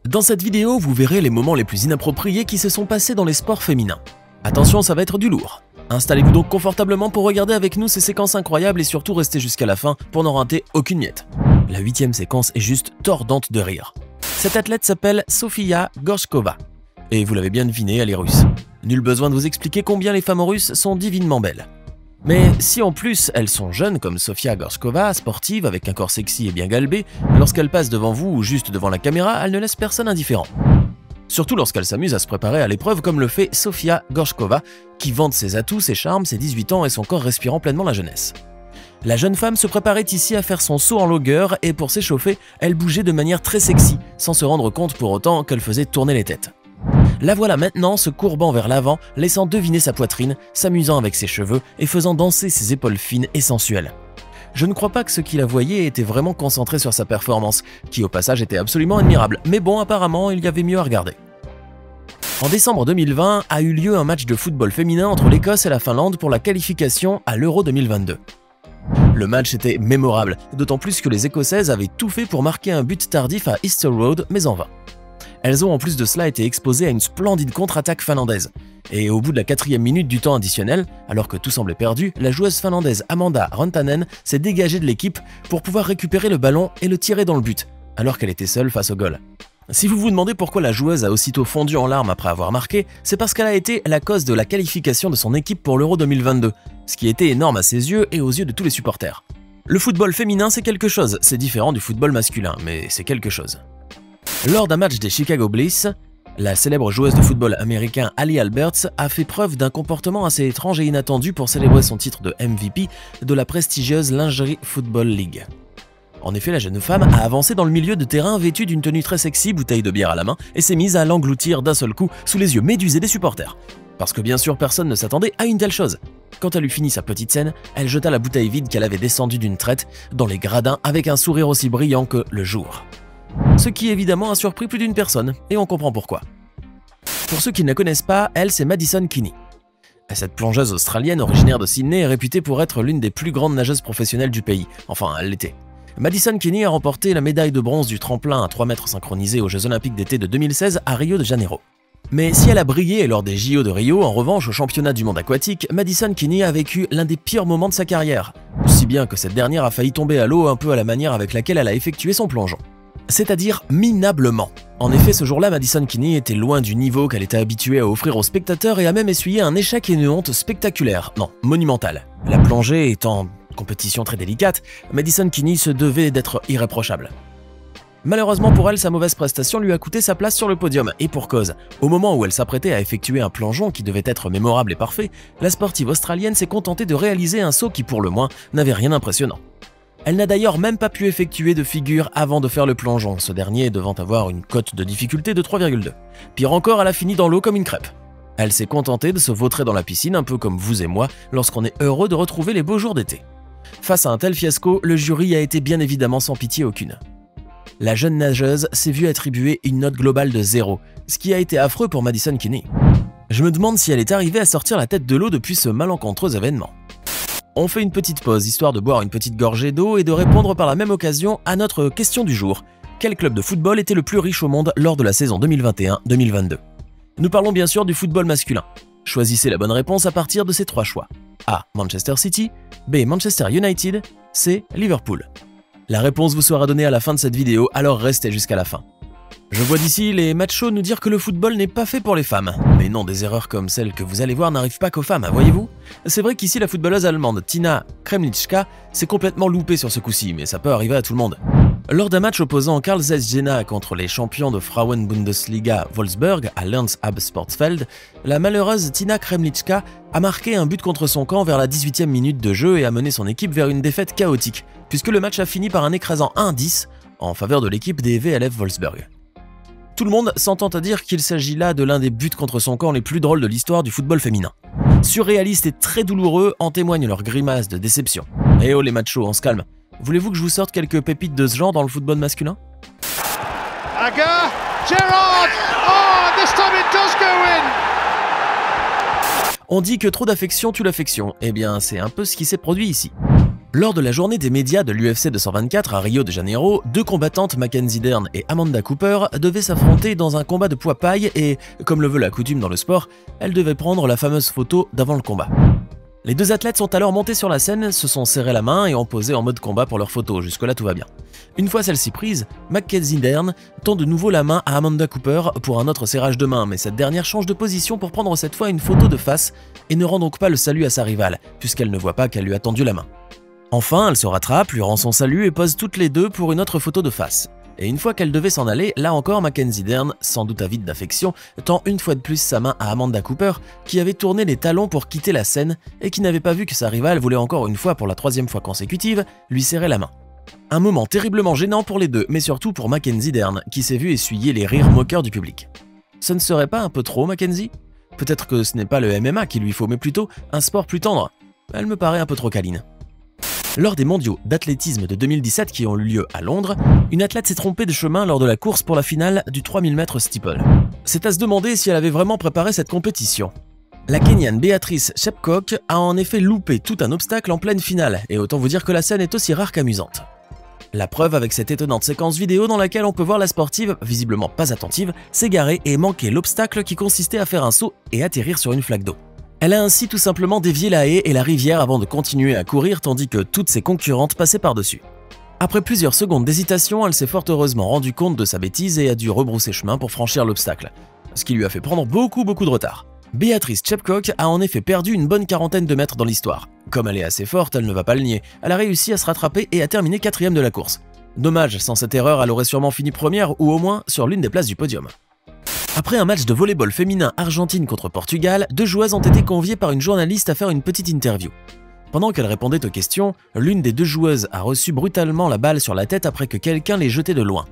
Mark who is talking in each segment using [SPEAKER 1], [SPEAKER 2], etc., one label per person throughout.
[SPEAKER 1] Dans cette vidéo, vous verrez les moments les plus inappropriés qui se sont passés dans les sports féminins. Attention, ça va être du lourd. Installez-vous donc confortablement pour regarder avec nous ces séquences incroyables et surtout restez jusqu'à la fin pour n'en rater aucune miette. La 8e séquence est juste tordante de rire. Cette athlète s'appelle Sofia Gorshkova. Et vous l'avez bien deviné, elle est russe. Nul besoin de vous expliquer combien les femmes russes sont divinement belles. Mais si en plus elles sont jeunes comme Sofia Gorshkova, sportive avec un corps sexy et bien galbé, lorsqu'elle passe devant vous ou juste devant la caméra, elle ne laisse personne indifférent. Surtout lorsqu'elle s'amuse à se préparer à l'épreuve comme le fait Sofia Gorshkova, qui vante ses atouts, ses charmes, ses 18 ans et son corps respirant pleinement la jeunesse. La jeune femme se préparait ici à faire son saut en longueur et pour s'échauffer, elle bougeait de manière très sexy, sans se rendre compte pour autant qu'elle faisait tourner les têtes. La voilà maintenant se courbant vers l'avant, laissant deviner sa poitrine, s'amusant avec ses cheveux et faisant danser ses épaules fines et sensuelles. Je ne crois pas que ceux qui la voyaient étaient vraiment concentrés sur sa performance, qui au passage était absolument admirable, mais bon, apparemment, il y avait mieux à regarder. En décembre 2020 a eu lieu un match de football féminin entre l'Écosse et la Finlande pour la qualification à l'Euro 2022. Le match était mémorable, d'autant plus que les Écossaises avaient tout fait pour marquer un but tardif à Easter Road, mais en vain. Elles ont en plus de cela été exposées à une splendide contre-attaque finlandaise. Et au bout de la 4e minute du temps additionnel, alors que tout semblait perdu, la joueuse finlandaise Amanda Rantanen s'est dégagée de l'équipe pour pouvoir récupérer le ballon et le tirer dans le but, alors qu'elle était seule face au goal. Si vous vous demandez pourquoi la joueuse a aussitôt fondu en larmes après avoir marqué, c'est parce qu'elle a été la cause de la qualification de son équipe pour l'Euro 2022, ce qui était énorme à ses yeux et aux yeux de tous les supporters. Le football féminin c'est quelque chose, c'est différent du football masculin, mais c'est quelque chose. Lors d'un match des Chicago Bliss, la célèbre joueuse de football américain Ali Alberts a fait preuve d'un comportement assez étrange et inattendu pour célébrer son titre de MVP de la prestigieuse Lingerie Football League. En effet, la jeune femme a avancé dans le milieu de terrain vêtue d'une tenue très sexy, bouteille de bière à la main, et s'est mise à l'engloutir d'un seul coup sous les yeux médusés des supporters. Parce que bien sûr, personne ne s'attendait à une telle chose. Quand elle eut fini sa petite scène, elle jeta la bouteille vide qu'elle avait descendue d'une traite dans les gradins avec un sourire aussi brillant que le jour. Ce qui évidemment a surpris plus d'une personne, et on comprend pourquoi. Pour ceux qui ne la connaissent pas, elle c'est Madison Keaney. Cette plongeuse australienne originaire de Sydney est réputée pour être l'une des plus grandes nageuses professionnelles du pays, enfin elle l'était. Madison Keaney a remporté la médaille de bronze du tremplin à 3 mètres synchronisé aux Jeux Olympiques d'été de 2016 à Rio de Janeiro. Mais si elle a brillé lors des JO de Rio, en revanche au championnat du monde aquatique, Madison Keaney a vécu l'un des pires moments de sa carrière, si bien que cette dernière a failli tomber à l'eau un peu à la manière avec laquelle elle a effectué son plongeon. C'est-à-dire minablement. En effet, ce jour-là, Madison Keaney était loin du niveau qu'elle était habituée à offrir aux spectateurs et a même essuyé un échec et une honte spectaculaire, non, monumentale. La plongée étant compétition très délicate, Madison Keaney se devait d'être irréprochable. Malheureusement pour elle, sa mauvaise prestation lui a coûté sa place sur le podium, et pour cause. Au moment où elle s'apprêtait à effectuer un plongeon qui devait être mémorable et parfait, la sportive australienne s'est contentée de réaliser un saut qui, pour le moins, n'avait rien d'impressionnant. Elle n'a d'ailleurs même pas pu effectuer de figure avant de faire le plongeon, ce dernier devant avoir une cote de difficulté de 3,2. Pire encore, elle a fini dans l'eau comme une crêpe. Elle s'est contentée de se vautrer dans la piscine, un peu comme vous et moi, lorsqu'on est heureux de retrouver les beaux jours d'été. Face à un tel fiasco, le jury a été bien évidemment sans pitié aucune. La jeune nageuse s'est vue attribuer une note globale de 0, ce qui a été affreux pour Madison Keaney. Je me demande si elle est arrivée à sortir la tête de l'eau depuis ce malencontreux événement. On fait une petite pause, histoire de boire une petite gorgée d'eau et de répondre par la même occasion à notre question du jour. Quel club de football était le plus riche au monde lors de la saison 2021-2022? Nous parlons bien sûr du football masculin. Choisissez la bonne réponse à partir de ces 3 choix. A. Manchester City, B. Manchester United, C. Liverpool. La réponse vous sera donnée à la fin de cette vidéo, alors restez jusqu'à la fin. Je vois d'ici les machos nous dire que le football n'est pas fait pour les femmes. Mais non, des erreurs comme celles que vous allez voir n'arrivent pas qu'aux femmes, voyez-vous? C'est vrai qu'ici la footballeuse allemande Tina Kremlitschka s'est complètement loupée sur ce coup-ci, mais ça peut arriver à tout le monde. Lors d'un match opposant Karl Zeiss Jena contre les champions de Frauen-Bundesliga Wolfsburg à Lions Ab Sportfeld, la malheureuse Tina Kremlitschka a marqué un but contre son camp vers la 18e minute de jeu et a mené son équipe vers une défaite chaotique, puisque le match a fini par un écrasant 1-10 en faveur de l'équipe des VLF Wolfsburg. Tout le monde s'entend à dire qu'il s'agit là de l'un des buts contre son camp les plus drôles de l'histoire du football féminin. Surréaliste et très douloureux, en témoignent leurs grimaces de déception. Eh oh les machos, on se calme. Voulez-vous que je vous sorte quelques pépites de ce genre dans le football masculin?
[SPEAKER 2] Aga, Gerrard! Oh, this time it does go in!
[SPEAKER 1] On dit que trop d'affection tue l'affection. Eh bien, c'est un peu ce qui s'est produit ici. Lors de la journée des médias de l'UFC 224 à Rio de Janeiro, deux combattantes, Mackenzie Dern et Amanda Cooper, devaient s'affronter dans un combat de poids paille et, comme le veut la coutume dans le sport, elles devaient prendre la fameuse photo d'avant le combat. Les deux athlètes sont alors montés sur la scène, se sont serrés la main et ont posé en mode combat pour leur photo, jusque-là tout va bien. Une fois celle-ci prise, Mackenzie Dern tend de nouveau la main à Amanda Cooper pour un autre serrage de main, mais cette dernière change de position pour prendre cette fois une photo de face et ne rend donc pas le salut à sa rivale, puisqu'elle ne voit pas qu'elle lui a tendu la main. Enfin, elle se rattrape, lui rend son salut et pose toutes les deux pour une autre photo de face. Et une fois qu'elle devait s'en aller, là encore Mackenzie Dern, sans doute avide d'affection, tend une fois de plus sa main à Amanda Cooper, qui avait tourné les talons pour quitter la scène et qui n'avait pas vu que sa rivale voulait encore une fois pour la troisième fois consécutive lui serrer la main. Un moment terriblement gênant pour les deux, mais surtout pour Mackenzie Dern, qui s'est vu essuyer les rires moqueurs du public. Ce ne serait pas un peu trop, Mackenzie? Peut-être que ce n'est pas le MMA qu'il lui faut, mais plutôt un sport plus tendre. Elle me paraît un peu trop câline. Lors des mondiaux d'athlétisme de 2017 qui ont eu lieu à Londres, une athlète s'est trompée de chemin lors de la course pour la finale du 3000 mètres steeple. C'est à se demander si elle avait vraiment préparé cette compétition. La Kenyane Beatrice Chepkoch a en effet loupé tout un obstacle en pleine finale, et autant vous dire que la scène est aussi rare qu'amusante. La preuve avec cette étonnante séquence vidéo dans laquelle on peut voir la sportive, visiblement pas attentive, s'égarer et manquer l'obstacle qui consistait à faire un saut et atterrir sur une flaque d'eau. Elle a ainsi tout simplement dévié la haie et la rivière avant de continuer à courir tandis que toutes ses concurrentes passaient par-dessus. Après plusieurs secondes d'hésitation, elle s'est fort heureusement rendue compte de sa bêtise et a dû rebrousser chemin pour franchir l'obstacle, ce qui lui a fait prendre beaucoup de retard. Béatrice Chepkoch a en effet perdu une bonne quarantaine de mètres dans l'histoire. Comme elle est assez forte, elle ne va pas le nier, elle a réussi à se rattraper et a terminé 4e de la course. Dommage, sans cette erreur, elle aurait sûrement fini première ou au moins sur l'une des places du podium. Après un match de volley-ball féminin Argentine contre Portugal, deux joueuses ont été conviées par une journaliste à faire une petite interview. Pendant qu'elles répondaient aux questions, l'une des deux joueuses a reçu brutalement la balle sur la tête après que quelqu'un l'ait jetée de loin.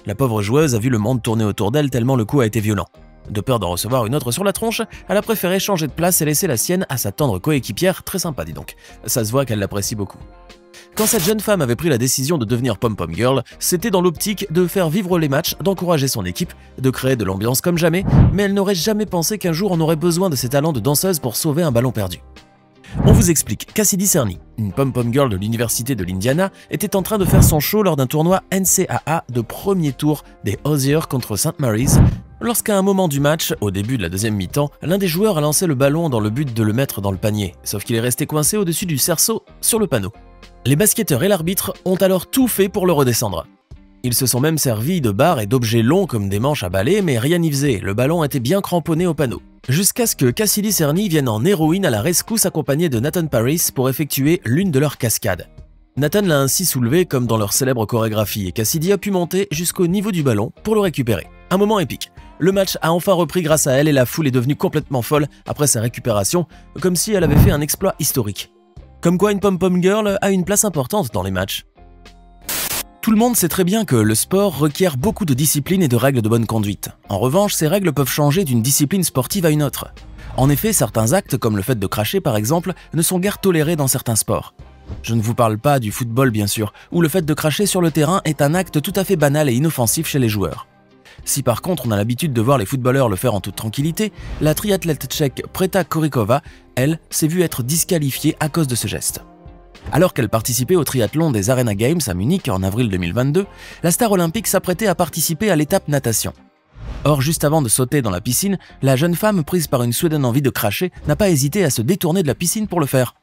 [SPEAKER 1] La pauvre joueuse a vu le monde tourner autour d'elle tellement le coup a été violent. De peur d'en recevoir une autre sur la tronche, elle a préféré changer de place et laisser la sienne à sa tendre coéquipière, très sympa dis donc. Ça se voit qu'elle l'apprécie beaucoup. Quand cette jeune femme avait pris la décision de devenir pom-pom girl, c'était dans l'optique de faire vivre les matchs, d'encourager son équipe, de créer de l'ambiance comme jamais, mais elle n'aurait jamais pensé qu'un jour on aurait besoin de ses talents de danseuse pour sauver un ballon perdu. On vous explique, Cassidy Cerny, une pom-pom girl de l'université de l'Indiana, était en train de faire son show lors d'un tournoi NCAA de premier tour des Hoosiers contre St. Mary's, lorsqu'à un moment du match, au début de la deuxième mi-temps, l'un des joueurs a lancé le ballon dans le but de le mettre dans le panier, sauf qu'il est resté coincé au-dessus du cerceau sur le panneau. Les basketteurs et l'arbitre ont alors tout fait pour le redescendre. Ils se sont même servis de barres et d'objets longs comme des manches à balai, mais rien n'y faisait, le ballon était bien cramponné au panneau. Jusqu'à ce que Cassidy Cerny vienne en héroïne à la rescousse accompagné de Nathan Paris pour effectuer l'une de leurs cascades. Nathan l'a ainsi soulevé comme dans leur célèbre chorégraphie et Cassidy a pu monter jusqu'au niveau du ballon pour le récupérer. Un moment épique. Le match a enfin repris grâce à elle et la foule est devenue complètement folle après sa récupération, comme si elle avait fait un exploit historique. Comme quoi une pom-pom girl a une place importante dans les matchs. Tout le monde sait très bien que le sport requiert beaucoup de discipline et de règles de bonne conduite. En revanche, ces règles peuvent changer d'une discipline sportive à une autre. En effet, certains actes, comme le fait de cracher par exemple, ne sont guère tolérés dans certains sports. Je ne vous parle pas du football bien sûr, où le fait de cracher sur le terrain est un acte tout à fait banal et inoffensif chez les joueurs. Si par contre on a l'habitude de voir les footballeurs le faire en toute tranquillité, la triathlète tchèque Preta Korikova, elle, s'est vue être disqualifiée à cause de ce geste. Alors qu'elle participait au triathlon des Arena Games à Munich en avril 2022, la star olympique s'apprêtait à participer à l'étape natation. Or, juste avant de sauter dans la piscine, la jeune femme, prise par une soudaine envie de cracher, n'a pas hésité à se détourner de la piscine pour le faire.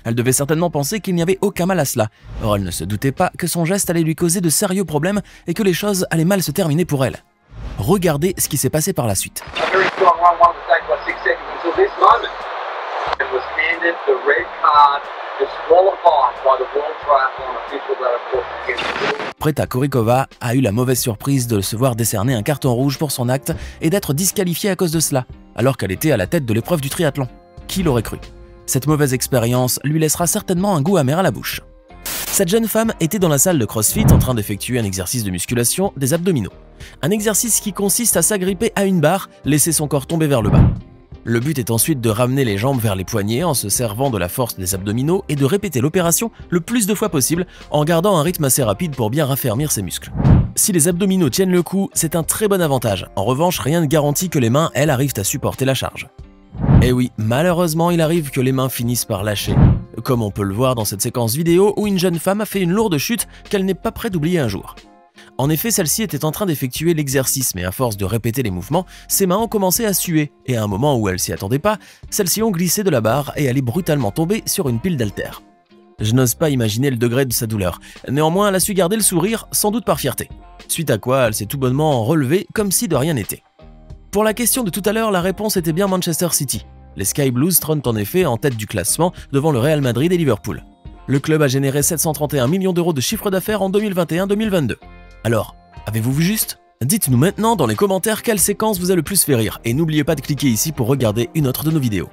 [SPEAKER 1] Elle devait certainement penser qu'il n'y avait aucun mal à cela. Or, elle ne se doutait pas que son geste allait lui causer de sérieux problèmes et que les choses allaient mal se terminer pour elle. Regardez ce qui s'est passé par la suite. Preta Korikova a eu la mauvaise surprise de se voir décerner un carton rouge pour son acte et d'être disqualifiée à cause de cela, alors qu'elle était à la tête de l'épreuve du triathlon. Qui l'aurait cru? Cette mauvaise expérience lui laissera certainement un goût amer à la bouche. Cette jeune femme était dans la salle de CrossFit en train d'effectuer un exercice de musculation des abdominaux. Un exercice qui consiste à s'agripper à une barre, laisser son corps tomber vers le bas. Le but est ensuite de ramener les jambes vers les poignets en se servant de la force des abdominaux et de répéter l'opération le plus de fois possible en gardant un rythme assez rapide pour bien raffermir ses muscles. Si les abdominaux tiennent le coup, c'est un très bon avantage. En revanche, rien ne garantit que les mains, elles, arrivent à supporter la charge. Et oui, malheureusement, il arrive que les mains finissent par lâcher. comme on peut le voir dans cette séquence vidéo où une jeune femme a fait une lourde chute qu'elle n'est pas près d'oublier un jour. En effet, celle-ci était en train d'effectuer l'exercice, mais à force de répéter les mouvements, ses mains ont commencé à suer, et à un moment où elle s'y attendait pas, celles-ci ont glissé de la barre et elle est brutalement tombée sur une pile d'haltères. Je n'ose pas imaginer le degré de sa douleur, néanmoins elle a su garder le sourire, sans doute par fierté. Suite à quoi, elle s'est tout bonnement relevée comme si de rien n'était. Pour la question de tout à l'heure, la réponse était bien Manchester City. Les Sky Blues trônent en effet en tête du classement devant le Real Madrid et Liverpool. Le club a généré 731 millions d'euros de chiffre d'affaires en 2021-2022. Alors, avez-vous vu juste? Dites-nous maintenant dans les commentaires quelle séquence vous a le plus fait rire et n'oubliez pas de cliquer ici pour regarder une autre de nos vidéos.